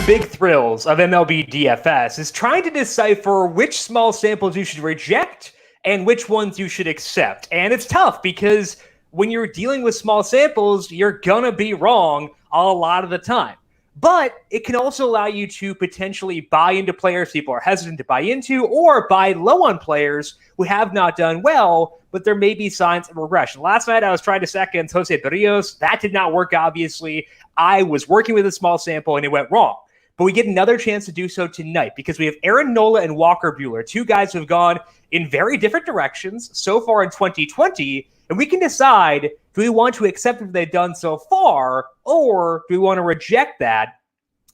big thrills of MLB DFS is trying to decipher which small samples you should reject and which ones you should accept. And it's tough because when you're dealing with small samples, you're going to be wrong a lot of the time. But it can also allow you to potentially buy into players people are hesitant to buy into, or buy low on players who have not done well, but there may be signs of regression. Last night I was trying to set against Jose Berrios. That did not work, obviously. I was working with a small sample and it went wrong. But we get another chance to do so tonight because we have Aaron Nola and Walker Buehler, two guys who have gone in very different directions so far in 2020, and we can decide, do we want to accept what they've done so far, or do we want to reject that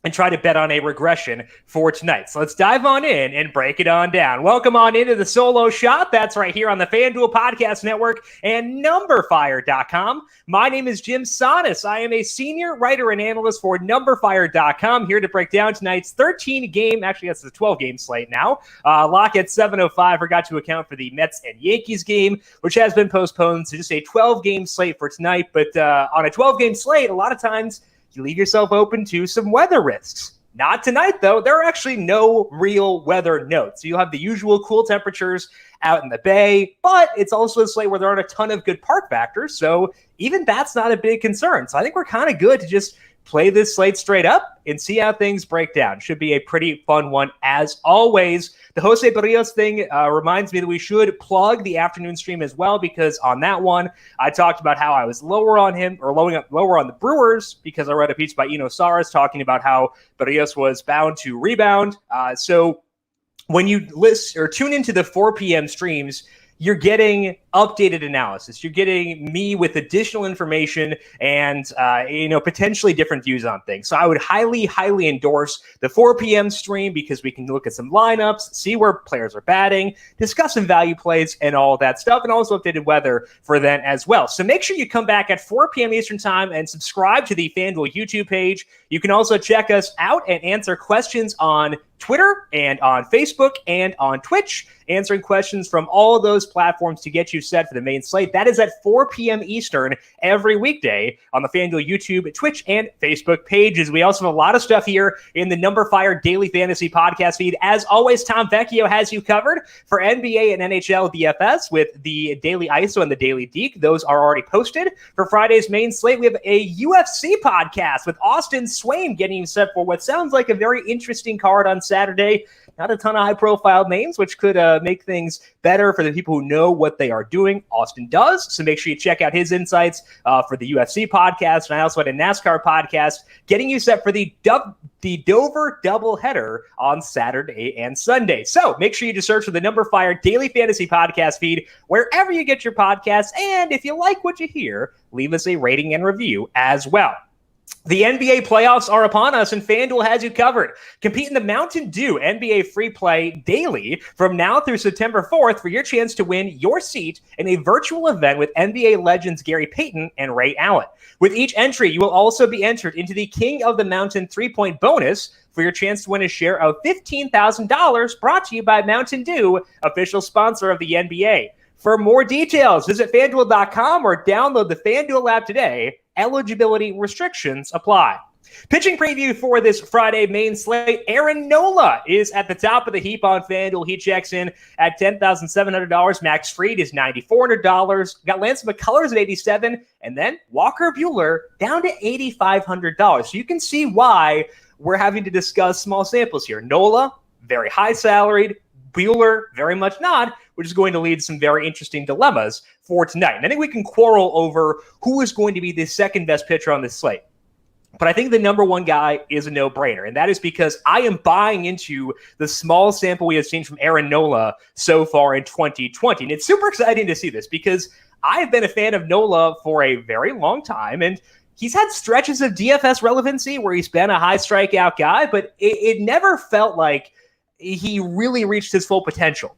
and try to bet on a regression for tonight? So let's dive on in and break it on down. Welcome on into the solo shot. That's right here on the FanDuel Podcast Network and numberFire.com. My name is Jim Sonis. I am a senior writer and analyst for numberFire.com, here to break down tonight's 13-game, actually that's the 12-game slate now. Lock at 7:05. Forgot to account for the Mets and Yankees game, which has been postponed. So just a 12-game slate for tonight. But on a 12-game slate, a lot of times you leave yourself open to some weather risks. Not tonight, though. There are actually no real weather notes. So you'll have the usual cool temperatures out in the Bay, but it's also a slate where there aren't a ton of good park factors, so even that's not a big concern. So I think we're kind of good to just play this slate straight up and see how things break down. Should be a pretty fun one, as always. The Jose Berrios thing reminds me that we should plug the afternoon stream as well, because on that one, I talked about how I was lower on him, or lower on the Brewers, because I read a piece by Eno Saras talking about how Berrios was bound to rebound. So when you listen or tune into the 4 p.m. streams, you're getting updated analysis. You're getting me with additional information and, potentially different views on things. So I would highly, highly endorse the 4 p.m. stream, because we can look at some lineups, see where players are batting, discuss some value plays and all that stuff, and also updated weather for then as well. So make sure you come back at 4 p.m. Eastern time and subscribe to the FanDuel YouTube page. You can also check us out and answer questions on Twitter and on Facebook and on Twitch, answering questions from all of those platforms to get you set for the main slate. That is at 4 p.m. Eastern every weekday on the FanDuel YouTube, Twitch, and Facebook pages. We also have a lot of stuff here in the numberFire Daily Fantasy Podcast feed. As always, Tom Vecchio has you covered for NBA and NHL DFS with the Daily ISO and the Daily Deke. Those are already posted. For Friday's main slate, we have a UFC podcast with Austin Swain getting you set for what sounds like a very interesting card on Saturday. Not a ton of high-profile names, which could make things better for the people who know what they are doing. Austin does, so make sure you check out his insights for the UFC podcast. And I also had a NASCAR podcast getting you set for the Dover doubleheader on Saturday and Sunday. So make sure you just search for the numberFire Daily Fantasy Podcast feed wherever you get your podcasts. And if you like what you hear, leave us a rating and review as well. The NBA playoffs are upon us, and FanDuel has you covered. Compete in the Mountain Dew NBA free play daily from now through September 4th for your chance to win your seat in a virtual event with NBA legends Gary Payton and Ray Allen. With each entry, you will also be entered into the King of the Mountain 3-point bonus for your chance to win a share of $15,000, brought to you by Mountain Dew, official sponsor of the NBA. For more details, visit FanDuel.com or download the FanDuel app today. Eligibility restrictions apply. Pitching preview for this Friday main slate. Aaron Nola is at the top of the heap on FanDuel. He checks in at $10,700. Max Fried is $9,400. Got Lance McCullers at $87,000. And then Walker Buehler down to $8,500. So you can see why we're having to discuss small samples here. Nola, very high salaried. Buehler, very much not, which is going to lead to some very interesting dilemmas for tonight. And I think we can quarrel over who is going to be the second best pitcher on this slate. But I think the number one guy is a no-brainer, and that is because I am buying into the small sample we have seen from Aaron Nola so far in 2020. And it's super exciting to see this because I've been a fan of Nola for a very long time, and he's had stretches of DFS relevancy where he's been a high strikeout guy, but it never felt like he really reached his full potential.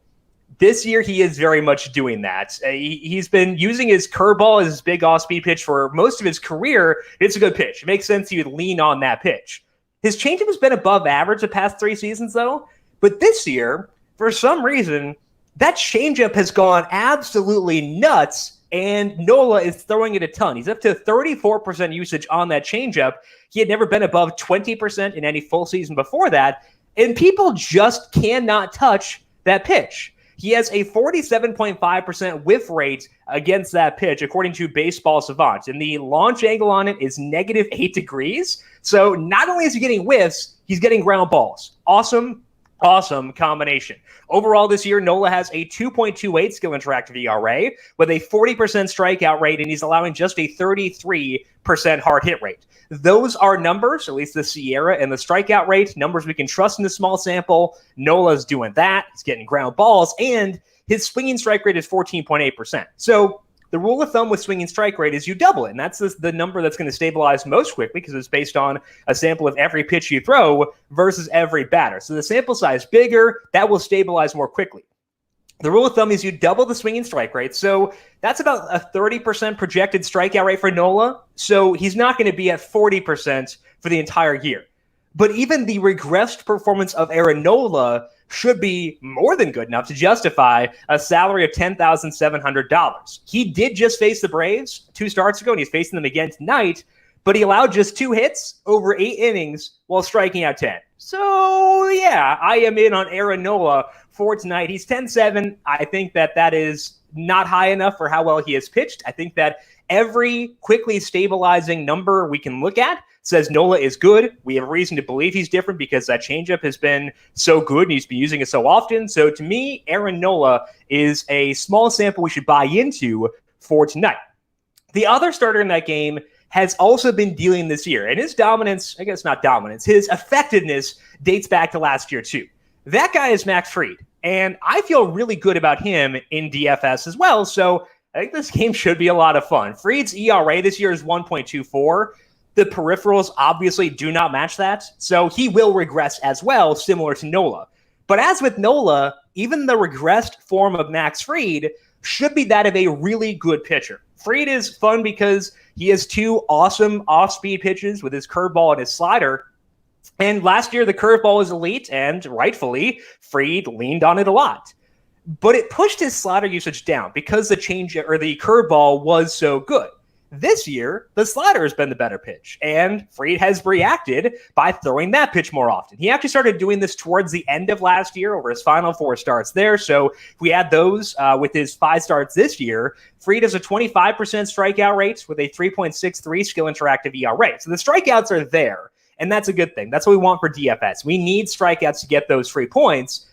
This year, he is very much doing that. He's been using his curveball as his big off-speed pitch for most of his career. It's a good pitch. It makes sense he would lean on that pitch. His changeup has been above average the past 3 seasons, though. But this year, for some reason, that changeup has gone absolutely nuts, and Nola is throwing it a ton. He's up to 34% usage on that changeup. He had never been above 20% in any full season before that, and people just cannot touch that pitch. He has a 47.5% whiff rate against that pitch, according to Baseball Savant. And the launch angle on it is -8 degrees. So not only is he getting whiffs, he's getting ground balls. Awesome combination. Overall this year, Nola has a 2.28 skill interactive ERA with a 40% strikeout rate, and he's allowing just a 33% hard hit rate. Those are numbers, at least the Sierra and the strikeout rate, numbers we can trust in the small sample. Nola's doing that. He's getting ground balls, and his swinging strike rate is 14.8%. So the rule of thumb with swinging strike rate is you double it, and that's the number that's going to stabilize most quickly because it's based on a sample of every pitch you throw versus every batter. So the sample size bigger, that will stabilize more quickly. The rule of thumb is you double the swinging strike rate. So that's about a 30% projected strikeout rate for Nola. So he's not going to be at 40% for the entire year. But even the regressed performance of Aaron Nola should be more than good enough to justify a salary of $10,700. He did just face the Braves 2 starts ago, and he's facing them again tonight, but he allowed just 2 hits over 8 innings while striking out 10. So, yeah, I am in on Aaron Nola for tonight. He's 10-7. I think that is not high enough for how well he has pitched. I think that every quickly stabilizing number we can look at says Nola is good. We have reason to believe he's different because that changeup has been so good and he's been using it so often. So to me, Aaron Nola is a small sample we should buy into for tonight. The other starter in that game has also been dealing this year, and his dominance, I guess not dominance, his effectiveness dates back to last year too. That guy is Max Fried, and I feel really good about him in DFS as well, so I think this game should be a lot of fun. Fried's ERA this year is 1.24. The peripherals obviously do not match that, so he will regress as well, similar to Nola. But as with Nola, even the regressed form of Max Fried should be that of a really good pitcher. Fried is fun because he has 2 awesome off-speed pitches with his curveball and his slider. And last year, the curveball was elite, and rightfully, Fried leaned on it a lot. But it pushed his slider usage down because the curveball was so good. This year, the slider has been the better pitch, and Fried has reacted by throwing that pitch more often. He actually started doing this towards the end of last year over his final 4 starts there, so if we add those with his 5 starts this year, Fried has a 25% strikeout rate with a 3.63 skill interactive ERA. So the strikeouts are there, and that's a good thing. That's what we want for DFS. We need strikeouts to get those free points,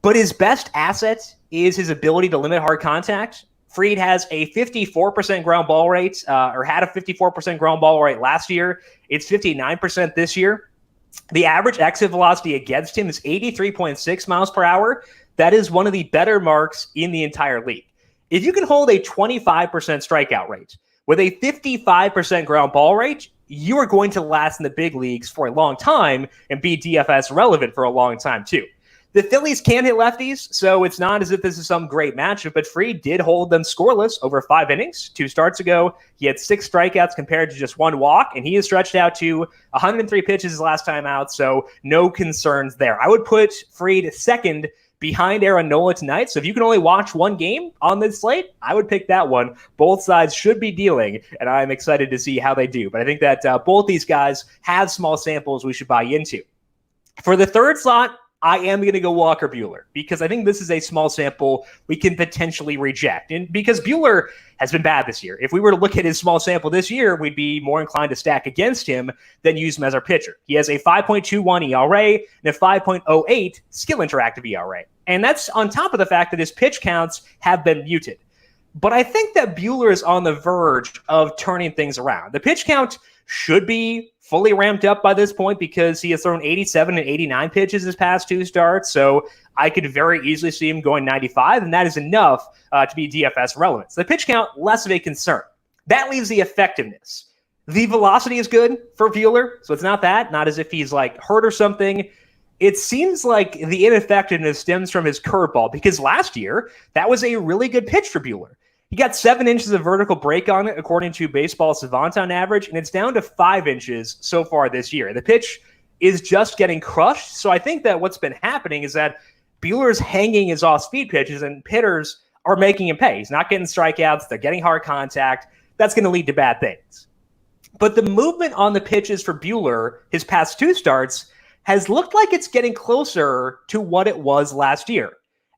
but his best asset is his ability to limit hard contact. Fried has a 54% ground ball rate, or had a 54% ground ball rate last year. It's 59% this year. The average exit velocity against him is 83.6 miles per hour. That is one of the better marks in the entire league. If you can hold a 25% strikeout rate with a 55% ground ball rate, you are going to last in the big leagues for a long time and be DFS relevant for a long time too. The Phillies can hit lefties, so it's not as if this is some great matchup, but Fried did hold them scoreless over 5 innings. 2 starts ago, he had 6 strikeouts compared to just 1 walk, and he is stretched out to 103 pitches his last time out, so no concerns there. I would put Fried second behind Aaron Nola tonight, so if you can only watch one game on this slate, I would pick that one. Both sides should be dealing, and I'm excited to see how they do. But I think that both these guys have small samples we should buy into. For the third slot, I am going to go Walker Buehler because I think this is a small sample we can potentially reject. And because Buehler has been bad this year. If we were to look at his small sample this year, we'd be more inclined to stack against him than use him as our pitcher. He has a 5.21 ERA and a 5.08 skill interactive ERA. And that's on top of the fact that his pitch counts have been muted. But I think that Buehler is on the verge of turning things around. The pitch count should be fully ramped up by this point because he has thrown 87 and 89 pitches his past 2 starts. So I could very easily see him going 95, and that is enough to be DFS relevant. So the pitch count, less of a concern. That leaves the effectiveness. The velocity is good for Buehler, so it's not as if he's like hurt or something. It seems like the ineffectiveness stems from his curveball because last year, that was a really good pitch for Buehler. He got 7 inches of vertical break on it, according to Baseball Savant on average, and it's down to 5 inches so far this year. The pitch is just getting crushed, so I think that what's been happening is that Buehler's hanging his off-speed pitches, and hitters are making him pay. He's not getting strikeouts. They're getting hard contact. That's going to lead to bad things. But the movement on the pitches for Buehler, his past 2 starts, has looked like it's getting closer to what it was last year.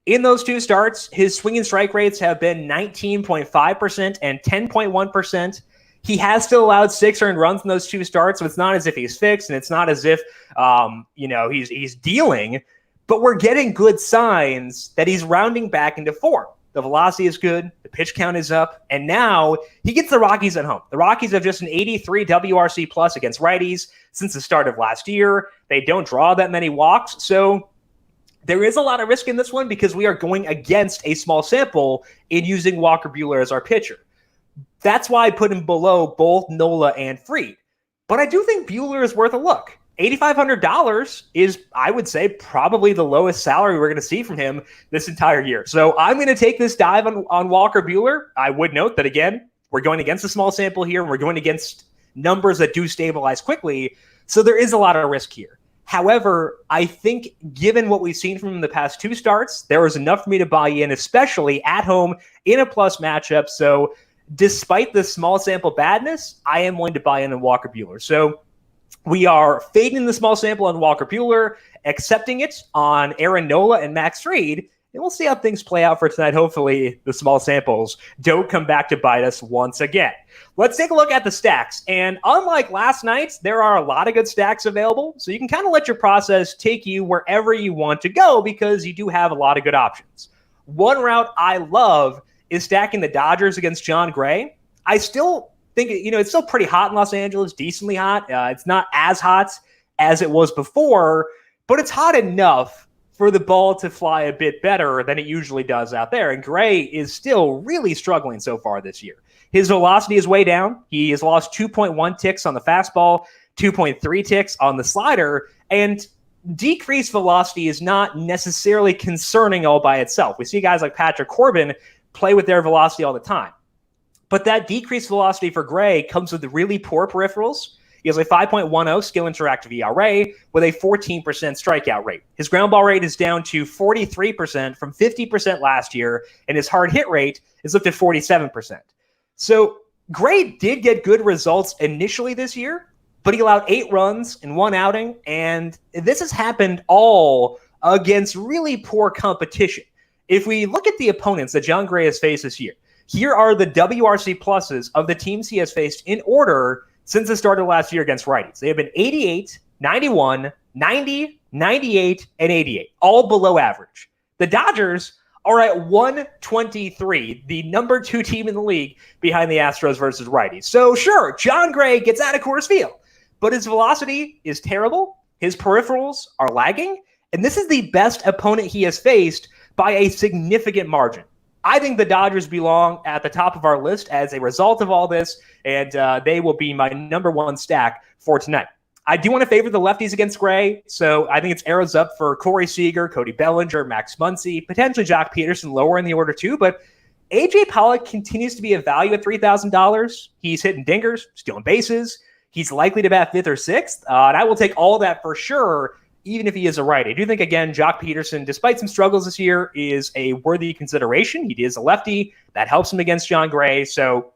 In those 2 starts, his swing and strike rates have been 19.5% and 10.1%. He has still allowed 6 earned runs in those 2 starts, so it's not as if he's fixed, and it's not as if he's dealing. But we're getting good signs that he's rounding back into form. The velocity is good, the pitch count is up, and now he gets the Rockies at home. The Rockies have just an 83 WRC plus against righties since the start of last year. They don't draw that many walks, so there is a lot of risk in this one because we are going against a small sample in using Walker Buehler as our pitcher. That's why I put him below both Nola and Fried. But I do think Buehler is worth a look. $8,500 is, I would say, probably the lowest salary we're going to see from him this entire year. So I'm going to take this dive on Walker Buehler. I would note that, again, we're going against a small sample here, and we're going against numbers that do stabilize quickly. So there is a lot of risk here. However, I think given what we've seen from him in the past 2 starts, there was enough for me to buy in, especially at home in a plus matchup. So despite the small sample badness, I am willing to buy in on Walker Buehler. So we are fading the small sample on Walker Buehler, accepting it on Aaron Nola and Max Fried, and we'll see how things play out for tonight. Hopefully the small samples don't come back to bite us once again. Let's take a look at the stacks. And unlike last night, there are a lot of good stacks available, so you can kind of let your process take you wherever you want to go because you do have a lot of good options. One route I love is stacking the Dodgers against John Gray. I still think, it's still pretty hot in Los Angeles, decently hot. It's not as hot as it was before, but it's hot enough for the ball to fly a bit better than it usually does out there. And Gray is still really struggling so far this year. His velocity is way down. He has lost 2.1 ticks on the fastball, 2.3 ticks on the slider, and decreased velocity is not necessarily concerning all by itself. We see guys like Patrick Corbin play with their velocity all the time. But that decreased velocity for Gray comes with really poor peripherals. He has a 5.10 skill interactive ERA with a 14% strikeout rate. His ground ball rate is down to 43% from 50% last year, and his hard hit rate is up to 47%. So Gray did get good results initially this year, but he allowed 8 runs in 1 outing, and this has happened all against really poor competition. If we look at the opponents that John Gray has faced this year, here are the WRC pluses of the teams he has faced in order since the start of last year against righties. They have been 88, 91, 90, 98, and 88, all below average. The Dodgers are at 123, the number 2 team in the league behind the Astros versus righties. So sure, John Gray gets out of Coors Field, but his velocity is terrible. His peripherals are lagging, and this is the best opponent he has faced by a significant margin. I think the Dodgers belong at the top of our list as a result of all this, and they will be my number 1 stack for tonight. I do want to favor the lefties against Gray, so I think it's arrows up for Corey Seager, Cody Bellinger, Max Muncy, potentially Jock Peterson lower in the order too, but A.J. Pollock continues to be a value at $3,000. He's hitting dingers, stealing bases. He's likely to bat 5th or 6th, and I will take all that for sure, even if he is a righty. I do think, again, Jock Peterson, despite some struggles this year, is a worthy consideration. He is a lefty. That helps him against John Gray. So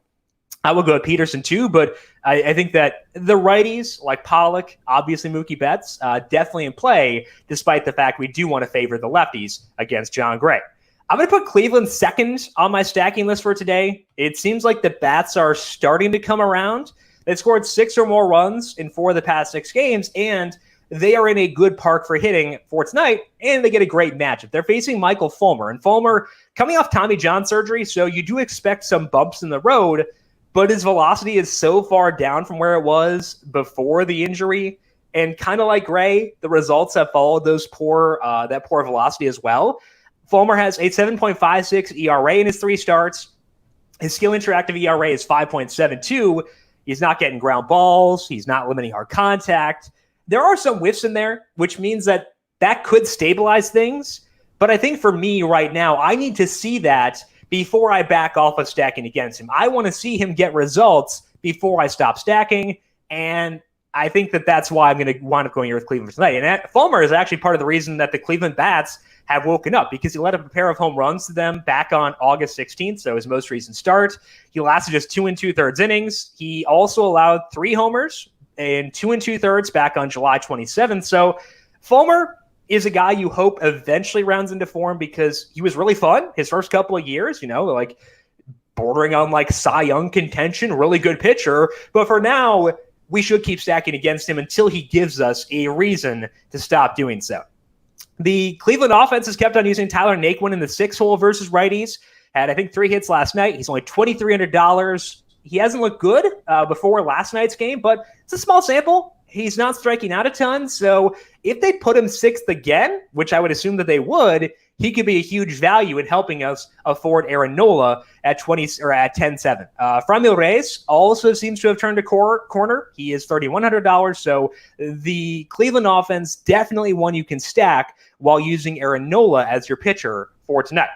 I will go with Peterson too, but I think that the righties, like Pollock, obviously Mookie Betts, definitely in play, despite the fact we do want to favor the lefties against John Gray. I'm going to put Cleveland second on my stacking list for today. It seems like the bats are starting to come around. They've scored 6 or more runs in 4 of the past 6 games, and they are in a good park for hitting for tonight, and they get a great matchup. They're facing Michael Fulmer, and Fulmer coming off Tommy John surgery, so you do expect some bumps in the road, but his velocity is so far down from where it was before the injury, and kind of like Gray, the results have followed that poor velocity as well. Fulmer has a 7.56 ERA in his 3 starts. His skill interactive ERA is 5.72. He's not getting ground balls. He's not limiting hard contact. There are some whiffs in there, which means that could stabilize things. But I think for me right now, I need to see that before I back off of stacking against him. I want to see him get results before I stop stacking. And I think that's why I'm going to wind up going here with Cleveland tonight. And Fulmer is actually part of the reason that the Cleveland bats have woken up because he led up a pair of home runs to them back on August 16th, so his most recent start. He lasted just 2 2/3 innings. He also allowed 3 homers in 2 2/3 back on July 27th. So Fulmer is a guy you hope eventually rounds into form because he was really fun his first couple of years, like bordering on like Cy Young contention, really good pitcher. But for now, we should keep stacking against him until he gives us a reason to stop doing so. The Cleveland offense has kept on using Tyler Naquin in the 6-hole versus righties. Had, I think, 3 hits last night. He's only $2,300. He hasn't looked good before last night's game, but it's a small sample. He's not striking out a ton. So if they put him 6th again, which I would assume that they would, he could be a huge value in helping us afford Aaron Nola at 10-7. Franmil Reyes also seems to have turned a corner. He is $3,100. So the Cleveland offense, definitely one you can stack while using Aaron Nola as your pitcher for tonight.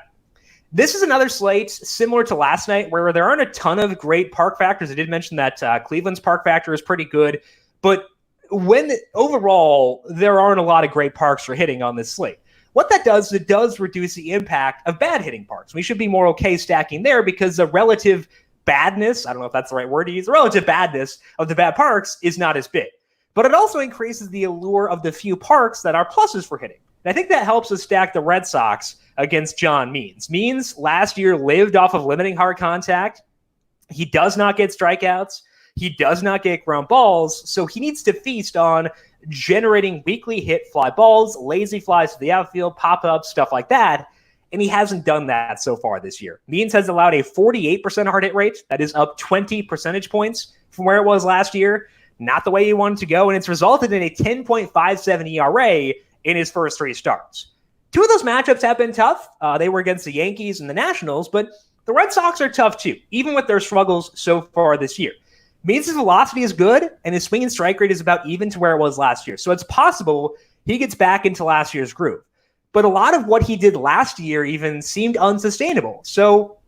This is another slate similar to last night where there aren't a ton of great park factors. I did mention that Cleveland's park factor is pretty good, but overall, there aren't a lot of great parks for hitting on this slate. What that does, it does reduce the impact of bad hitting parks. We should be more okay stacking there because the relative badness, I don't know if that's the right word to use, the relative badness of the bad parks is not as big. But it also increases the allure of the few parks that are pluses for hitting. And I think that helps us stack the Red Sox against John Means. Means last year lived off of limiting hard contact. He does not get strikeouts. He does not get ground balls, so he needs to feast on generating weekly hit fly balls, lazy flies to the outfield, pop-ups, stuff like that, and he hasn't done that so far this year. Means has allowed a 48% hard hit rate. That is up 20 percentage points from where it was last year. Not the way he wanted to go, and it's resulted in a 10.57 ERA in his first 3 starts. 2 of those matchups have been tough. They were against the Yankees and the Nationals, but the Red Sox are tough too, even with their struggles so far this year. Means his velocity is good, and his swing and strike rate is about even to where it was last year. So it's possible he gets back into last year's groove. But a lot of what he did last year even seemed unsustainable. So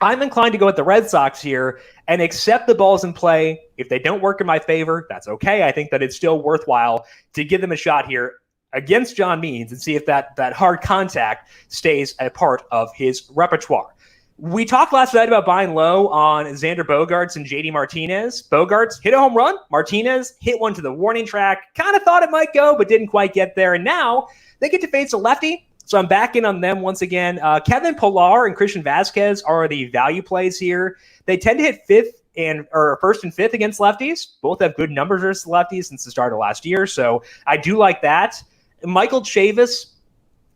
I'm inclined to go with the Red Sox here and accept the balls in play. If they don't work in my favor, that's okay. I think that it's still worthwhile to give them a shot here against John Means and see if that hard contact stays a part of his repertoire. We talked last night about buying low on Xander Bogaerts and JD Martinez. Bogaerts hit a home run. Martinez hit one to the warning track. Kind of thought it might go, but didn't quite get there. And now they get to face a lefty. So I'm back in on them once again. Kevin Pillar and Christian Vasquez are the value plays here. They tend to hit first and fifth against lefties. Both have good numbers versus lefties since the start of last year. So I do like that. Michael Chavis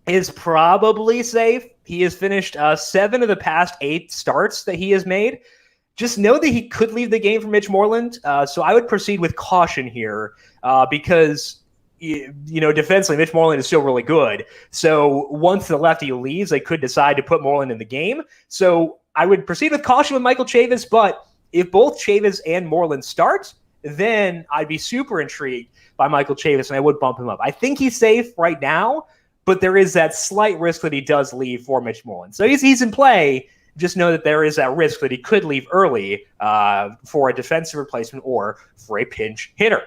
is probably safe. He has finished 7 of the past 8 starts that he has made. Just know that he could leave the game for Mitch Moreland. So I would proceed with caution here because, defensively, Mitch Moreland is still really good. So once the lefty leaves, they could decide to put Moreland in the game. So I would proceed with caution with Michael Chavis. But if both Chavis and Moreland start, then I'd be super intrigued by Michael Chavis, and I would bump him up. I think he's safe right now, but there is that slight risk that he does leave for Mitch Moreland. So he's in play. Just know that there is that risk that he could leave early for a defensive replacement or for a pinch hitter.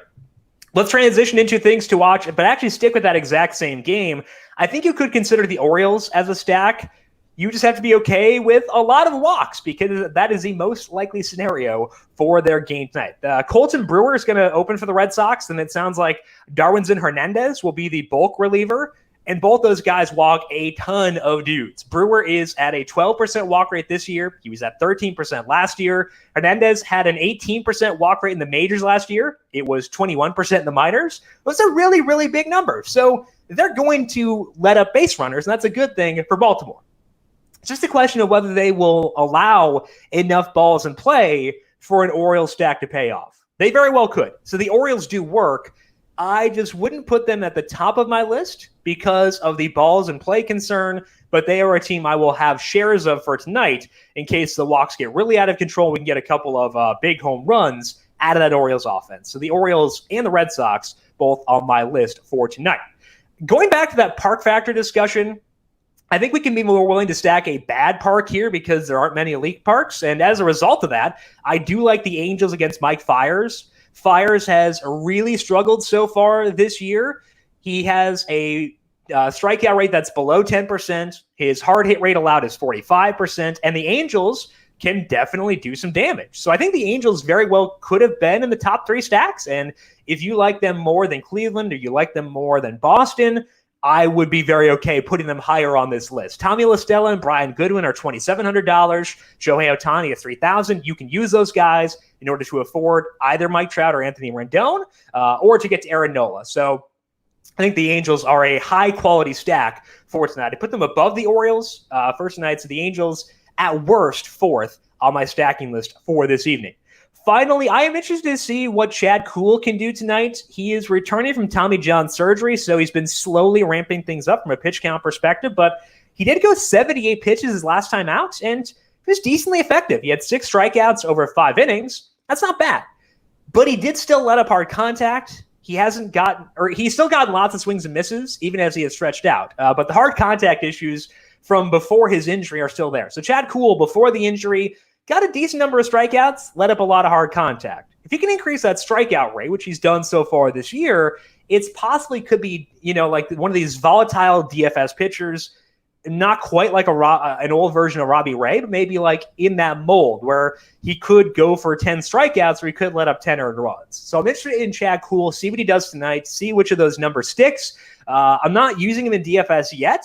Let's transition into things to watch, but actually stick with that exact same game. I think you could consider the Orioles as a stack. You just have to be okay with a lot of walks because that is the most likely scenario for their game tonight. Colton Brewer is going to open for the Red Sox, and it sounds like Darwinzon Hernandez will be the bulk reliever. And both those guys walk a ton of dudes. Brewer is at a 12% walk rate this year. He was at 13% last year. Hernandez had an 18% walk rate in the majors last year. It was 21% in the minors. Those are really, really big numbers. So they're going to let up base runners, and that's a good thing for Baltimore. It's just a question of whether they will allow enough balls in play for an Orioles stack to pay off. They very well could. So the Orioles do work. I just wouldn't put them at the top of my list because of the balls in play concern, but they are a team I will have shares of for tonight in case the walks get really out of control. We can get a couple of big home runs out of that Orioles offense. So the Orioles and the Red Sox both on my list for tonight. Going back to that park factor discussion, I think we can be more willing to stack a bad park here because there aren't many elite parks. And as a result of that, I do like the Angels against Mike Fiers. Fiers has really struggled so far this year. He has a strikeout rate that's below 10%. His hard hit rate allowed is 45%. And the Angels can definitely do some damage. So I think the Angels very well could have been in the top 3 stacks. And if you like them more than Cleveland or you like them more than Boston, I would be very okay putting them higher on this list. Tommy La Stella and Brian Goodwin are $2,700. Shohei Ohtani at $3,000. You can use those guys in order to afford either Mike Trout or Anthony Rendon, or to get to Aaron Nola. So I think the Angels are a high-quality stack for tonight. I put them above the Orioles first tonight, so the Angels at worst 4th on my stacking list for this evening. Finally, I am interested to see what Chad Kuhl can do tonight. He is returning from Tommy John surgery, so he's been slowly ramping things up from a pitch count perspective, but he did go 78 pitches his last time out, and he was decently effective. He had 6 strikeouts over 5 innings. That's not bad. But he did still let up hard contact. He's still gotten lots of swings and misses, even as he has stretched out. But the hard contact issues from before his injury are still there. So Chad Kuhl, before the injury, got a decent number of strikeouts, let up a lot of hard contact. If he can increase that strikeout rate, which he's done so far this year, it's possibly could be, like one of these volatile DFS pitchers, not quite like an old version of Robbie Ray, but maybe like in that mold where he could go for 10 strikeouts or he could let up 10 earned runs. So I'm interested in Chad Kuhl, see what he does tonight, see which of those numbers sticks. I'm not using him in DFS yet,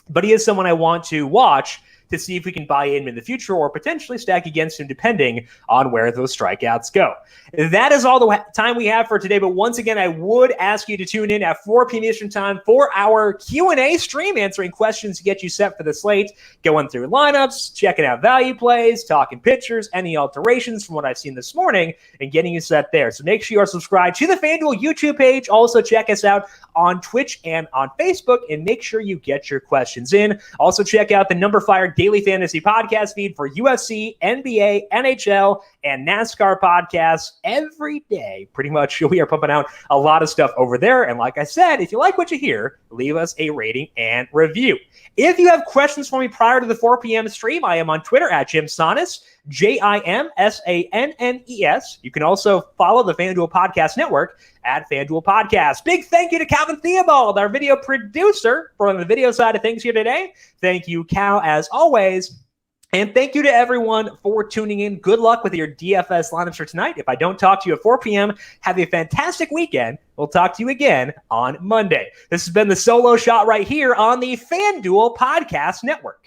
but he is someone I want to watch to see if we can buy in the future or potentially stack against him depending on where those strikeouts go. That is all the time we have for today, but once again, I would ask you to tune in at 4 p.m. Eastern Time for our Q&A stream, answering questions to get you set for the slate, going through lineups, checking out value plays, talking pitchers, any alterations from what I've seen this morning, and getting you set there. So make sure you are subscribed to the FanDuel YouTube page. Also check us out on Twitch and on Facebook, and make sure you get your questions in. Also check out the numberFire Daily Fantasy Podcast feed for UFC, NBA, NHL, and NASCAR podcasts every day. Pretty much we are pumping out a lot of stuff over there. And like I said, if you like what you hear, leave us a rating and review. If you have questions for me prior to the 4 p.m. stream, I am on Twitter at Jim Sannes, JimSannes. You can also follow the FanDuel Podcast Network at FanDuel Podcast. Big thank you to Calvin Theobald, our video producer, for the video side of things here today. Thank you, Cal, as always. And thank you to everyone for tuning in. Good luck with your DFS lineups for tonight. If I don't talk to you at 4 p.m., have a fantastic weekend. We'll talk to you again on Monday. This has been the Solo Shot right here on the FanDuel Podcast Network.